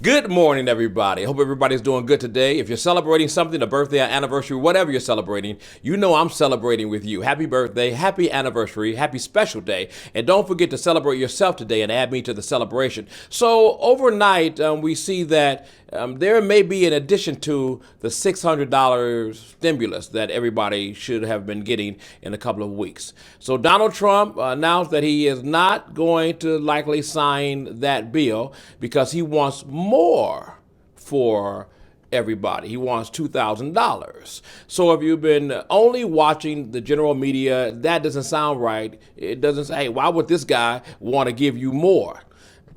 Good morning, everybody. I hope everybody's doing good today. If you're celebrating something, a birthday, an anniversary, whatever you're celebrating, you know I'm celebrating with you. Happy birthday, happy anniversary, happy special day. And don't forget to celebrate yourself today and add me to the celebration. So overnight, we see that there may be an addition to the $600 stimulus that everybody should have been getting in a couple of weeks. So Donald Trump announced that he is not going to likely sign that bill because he wants more for everybody. He wants $2,000. So if you've been only watching the general media, that doesn't sound right. It doesn't say, hey, why would this guy want to give you more?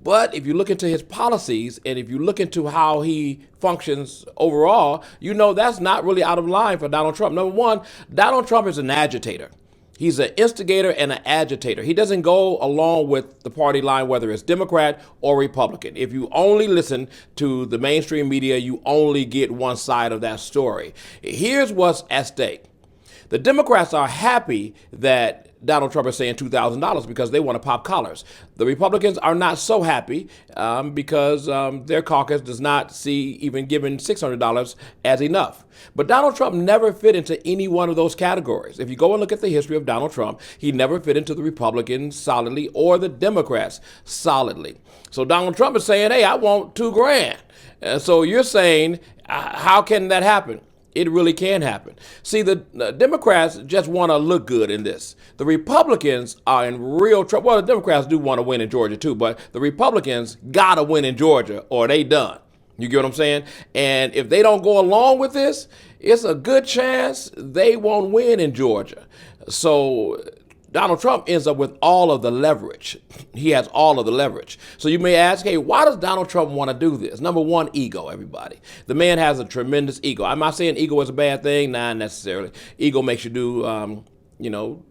But if you look into his policies and if you look into how he functions overall, you know that's not really out of line for Donald Trump. Number one, Donald Trump is an agitator. He's an instigator and an agitator. He doesn't go along with the party line, whether it's Democrat or Republican. If you only listen to the mainstream media, you only get one side of that story. Here's what's at stake. The Democrats are happy that Donald Trump is saying $2,000 because they want to pop collars. The Republicans are not so happy because their caucus does not see even giving $600 as enough. But Donald Trump never fit into any one of those categories. If you go and look at the history of Donald Trump, he never fit into the Republicans solidly or the Democrats solidly. So Donald Trump is saying, hey, I want $2,000. So you're saying, how can that happen? It really can happen. See, the Democrats just want to look good in this. The Republicans are in real trouble. Well, the Democrats do want to win in Georgia too, but the Republicans got to win in Georgia or they done. You get what I'm saying? And if they don't go along with this, it's a good chance they won't win in Georgia. So Donald Trump ends up with all of the leverage. He has all of the leverage. So you may ask, hey, why does Donald Trump want to do this? Number one, ego, everybody. The man has a tremendous ego. I'm not saying ego is a bad thing, not necessarily. Ego makes you do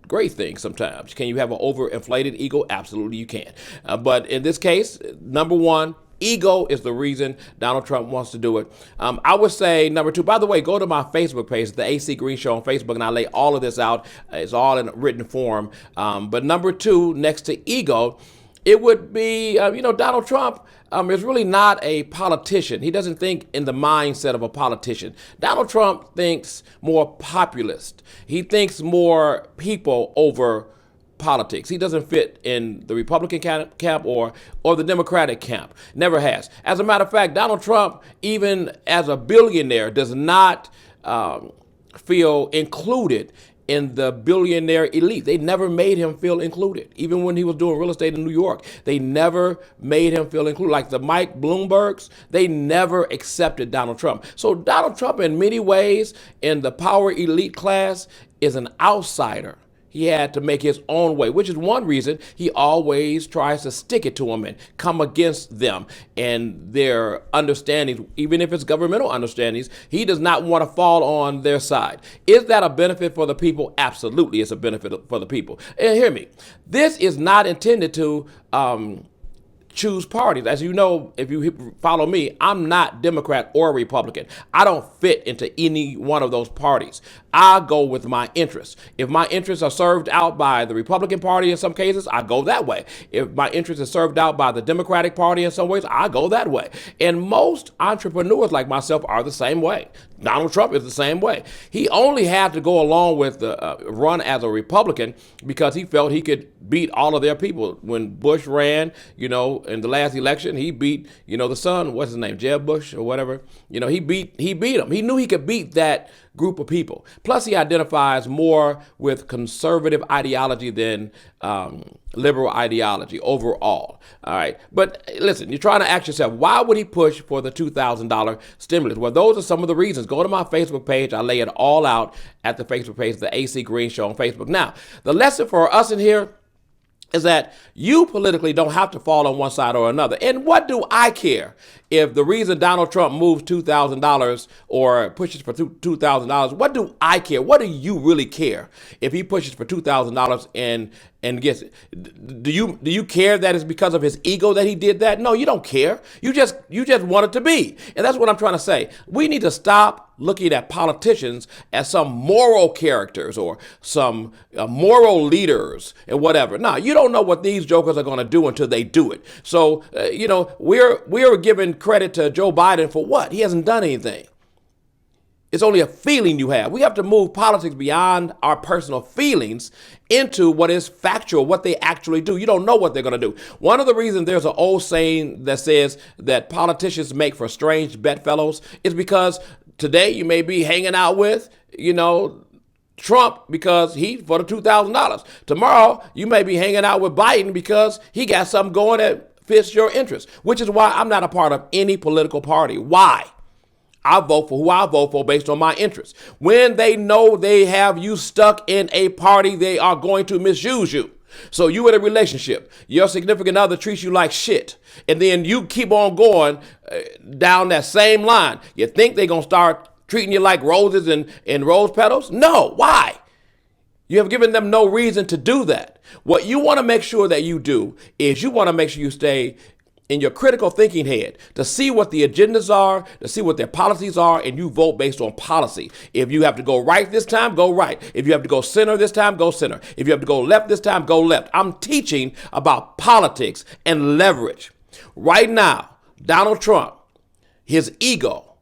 great things sometimes. Can you have an overinflated ego? Absolutely you can. But in this case, number one, ego is the reason Donald Trump wants to do it. I would say number two, by the way, go to my Facebook page, the AC Green Show on Facebook, and I lay all of this out. It's all in written form. But number two, next to ego, it would be, Donald Trump is really not a politician. He doesn't think in the mindset of a politician. Donald Trump thinks more populist. He thinks more people over politics. He doesn't fit in the Republican camp or the Democratic camp. Never has. As a matter of fact, Donald Trump, even as a billionaire, does not feel included in the billionaire elite. They never made him feel included. Even when he was doing real estate in New York, they never made him feel included. Like the Mike Bloombergs, they never accepted Donald Trump. So Donald Trump, in many ways, in the power elite class, is an outsider. He had to make his own way, which is one reason he always tries to stick it to them and come against them and their understandings, even if it's governmental understandings. He does not want to fall on their side. Is that a benefit for the people? Absolutely, it's a benefit for the people. And hear me, this is not intended to choose parties. As you know, if you follow me, I'm not Democrat or Republican. I don't fit into any one of those parties. I go with my interests. If my interests are served out by the Republican Party in some cases, I go that way. If my interest is served out by the Democratic Party in some ways, I go that way. And most entrepreneurs like myself are the same way. Donald Trump is the same way. He only had to go along with the run as a Republican because he felt he could beat all of their people. When Bush ran, in the last election, he beat, the son, what's his name, Jeb Bush or whatever. He beat him. He knew he could beat that group of people. Plus, he identifies more with conservative ideology than liberal ideology overall. All right. But listen, you're trying to ask yourself, why would he push for the $2,000 stimulus? Well, those are some of the reasons. Go to my Facebook page. I lay it all out at the Facebook page, the AC Green Show on Facebook. Now, the lesson for us in here is that you politically don't have to fall on one side or another. And what do I care if the reason Donald Trump moves $2,000 or pushes for $2,000? What do I care? What do you really care if he pushes for $2,000 and gets it? Do you care that it's because of his ego that he did that? No, you don't care. You just want it to be. And that's what I'm trying to say. We need to stop looking at politicians as some moral characters or some moral leaders and whatever. No, you don't know what these jokers are going to do until they do it. So, we're given credit to Joe Biden for what? He hasn't done anything. It's only a feeling you have. We have to move politics beyond our personal feelings into what is factual, what they actually do. You don't know what they're going to do. One of the reasons there's an old saying that says that politicians make for strange bedfellows is because today you may be hanging out with, Trump because he for the $2,000. Tomorrow you may be hanging out with Biden because he got something going that fits your interest, which is why I'm not a part of any political party. Why? I vote for who I vote for based on my interests. When they know they have you stuck in a party, they are going to misuse you. So you in a relationship, your significant other treats you like shit, and then you keep on going down that same line. You think they're going to start treating you like roses and rose petals? No. Why? You have given them no reason to do that. What you want to make sure that you do is you want to make sure you stay in your critical thinking head to see what the agendas are, to see what their policies are, and you vote based on policy. If you have to go right this time, go right. If you have to go center this time, go center. If you have to go left this time, go left. I'm teaching about politics and leverage. Right now, Donald Trump, his ego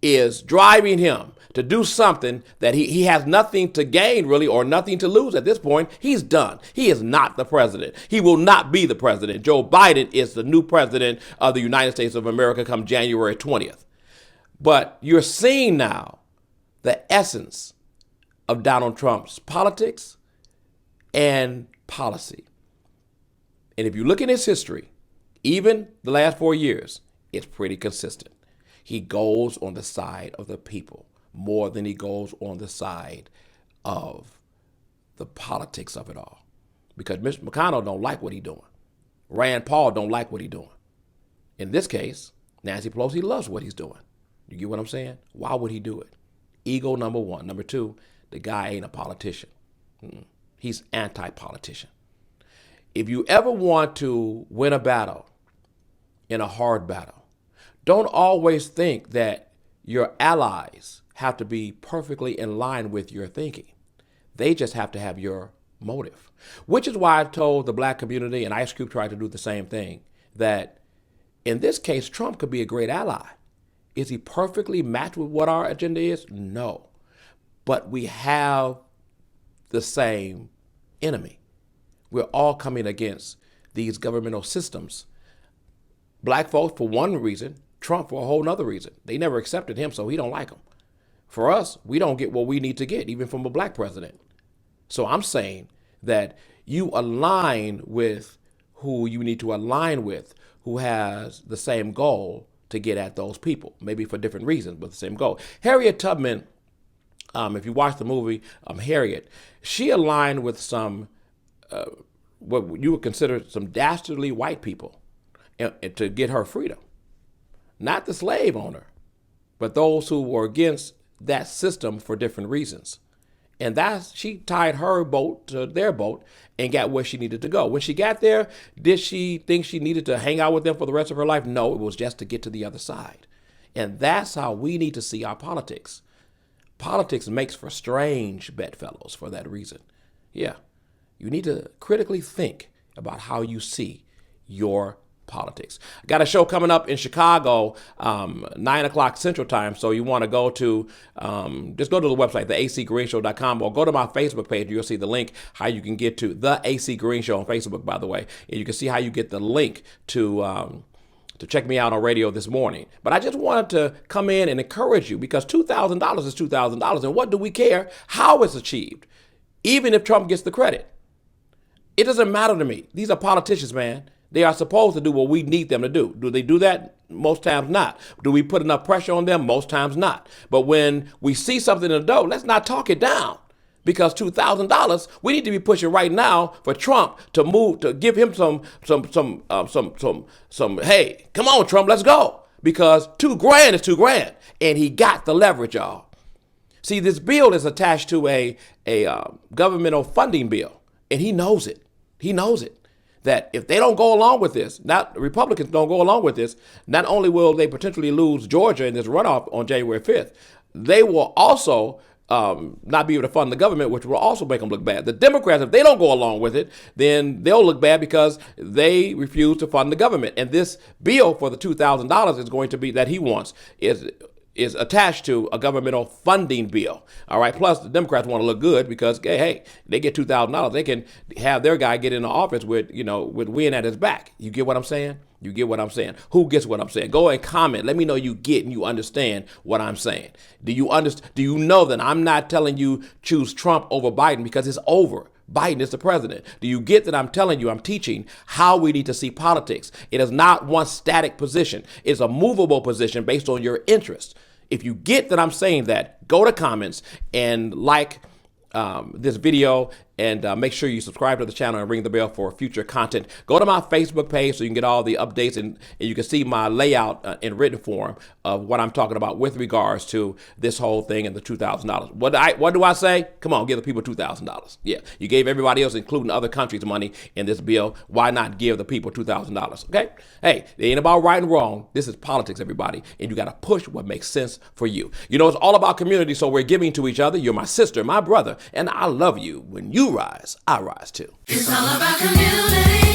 is driving him to do something that he has nothing to gain, really, or nothing to lose at this point. He's done. He is not the president. He will not be the president. Joe Biden is the new president of the United States of America come January 20th. But you're seeing now the essence of Donald Trump's politics and policy. And if you look in his history, even the last 4 years, it's pretty consistent. He goes on the side of the people more than he goes on the side of the politics of it all. Because Mr. McConnell don't like what he's doing. Rand Paul don't like what he's doing. In this case, Nancy Pelosi loves what he's doing. You get what I'm saying? Why would he do it? Ego, number one. Number two, the guy ain't a politician. He's anti-politician. If you ever want to win a battle in a hard battle, don't always think that your allies have to be perfectly in line with your thinking. They just have to have your motive, which is why I told the black community, and Ice Cube tried to do the same thing, that in this case, Trump could be a great ally. Is he perfectly matched with what our agenda is? No. But we have the same enemy. We're all coming against these governmental systems. Black folks for one reason, Trump for a whole nother reason. They never accepted him, so he don't like him. For us, we don't get what we need to get, even from a black president. So I'm saying that you align with who you need to align with, who has the same goal to get at those people, maybe for different reasons, but the same goal. Harriet Tubman, if you watch the movie Harriet, she aligned with some, what you would consider some dastardly white people to get her freedom. Not the slave owner, but those who were against that system for different reasons. And she tied her boat to their boat and got where she needed to go. When she got there, did she think she needed to hang out with them for the rest of her life? No, it was just to get to the other side. And that's how we need to see our politics. Politics makes for strange bedfellows for that reason. Yeah, you need to critically think about how you see your politics. I got a show coming up in Chicago, 9 o'clock Central Time. So you want to go to, just go to the website, theacgreenshow.com, or go to my Facebook page. You'll see the link, how you can get to The AC Green Show on Facebook, by the way. And you can see how you get the link to check me out on radio this morning. But I just wanted to come in and encourage you, because $2,000 is $2,000. And what do we care how it's achieved, even if Trump gets the credit? It doesn't matter to me. These are politicians, man. They are supposed to do what we need them to do. Do they do that? Most times not. Do we put enough pressure on them? Most times not. But when we see something in the dough, let's not talk it down. Because $2,000, we need to be pushing right now for Trump to move, to give him some, hey, come on, Trump, let's go. Because $2,000 is $2,000. And he got the leverage, y'all. See, this bill is attached to a governmental funding bill. And he knows it. He knows it. That if they don't go along with this, Republicans don't go along with this, not only will they potentially lose Georgia in this runoff on January 5th, they will also not be able to fund the government, which will also make them look bad. The Democrats, if they don't go along with it, then they'll look bad because they refuse to fund the government. And this bill for the $2,000 is going to be that he wants is attached to a governmental funding bill. All right. Plus, the Democrats want to look good because, hey, they get $2,000. They can have their guy get into office with wind at his back. You get what I'm saying? You get what I'm saying? Who gets what I'm saying? Go and comment. Let me know you get and you understand what I'm saying. Do you know that I'm not telling you choose Trump over Biden because it's over? Biden is the president. Do you get that I'm telling you, I'm teaching how we need to see politics? It is not one static position. It's a movable position based on your interests. If you get that I'm saying that, go to comments and like this video and make sure you subscribe to the channel and ring the bell for future content. Go to my Facebook page so you can get all the updates and you can see my layout in written form of what I'm talking about with regards to this whole thing and the $2,000. What do I say? Come on, give the people $2,000. Yeah, you gave everybody else, including other countries, money in this bill. Why not give the people $2,000? Okay? Hey, it ain't about right and wrong. This is politics, everybody, and you got to push what makes sense for you. You know, it's all about community, so we're giving to each other. You're my sister, my brother, and I love you. When you rise, I rise too. It's all about community.